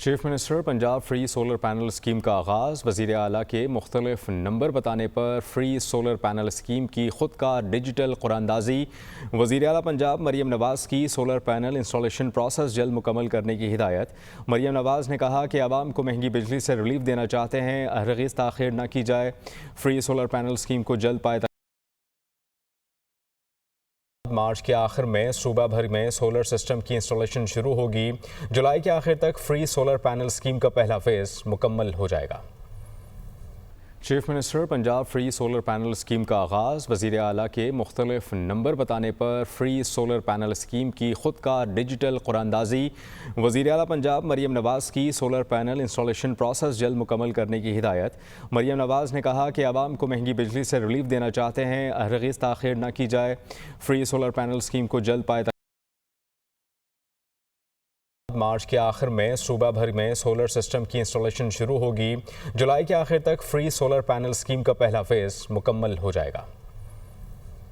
Chief minister Punjab free solar panel scheme का आगाज़। वज़ीर आला के मुख्तलिफ नंबर बताने पर फ्री सोलर पैनल स्कीम की खुद का डिजिटल कुरानदाजी। वज़ीर आला पंजाब मरियम नवाज़ की सोलर पैनल इंस्टॉलेशन प्रोसेस जल्द मुकम्मल करने की हिदायत। मरियम नवाज़ ने कहा कि आवाम को महंगी बिजली से रिलीफ देना चाहते हैं, हरगिज़ ताख़ीर न की जाए। फ्री सोलर पैनल स्कीम को जल्द पाए। मार्च के आखिर में सूबा भर में सोलर सिस्टम की इंस्टॉलेशन शुरू होगी। जुलाई के आखिर तक फ्री सोलर पैनल स्कीम का पहला फेज़ मुकम्मल हो जाएगा। Chief minister Punjab free solar panel scheme का आगाज़। वज़ीर आला के मुख्तलिफ नंबर बताने पर फ्री सोलर पैनल स्कीम की खुद का डिजिटल कुरानदाजी। वज़ीर आला पंजाब मरियम नवाज़ की सोलर पैनल इंस्टॉलेशन प्रोसेस जल्द मुकम्मल करने की हिदायत। मरियम नवाज़ ने कहा कि आवाम को महंगी बिजली से रिलीफ देना चाहते हैं, हरगिज़ ताख़ीर न की जाए। फ्री सोलर पैनल स्कीम को जल्द पाए। मार्च के आखिर में सूबा भर में सोलर सिस्टम की इंस्टॉलेशन शुरू होगी। जुलाई के आखिर तक फ्री सोलर पैनल स्कीम का पहला फेज़ मुकम्मल हो जाएगा।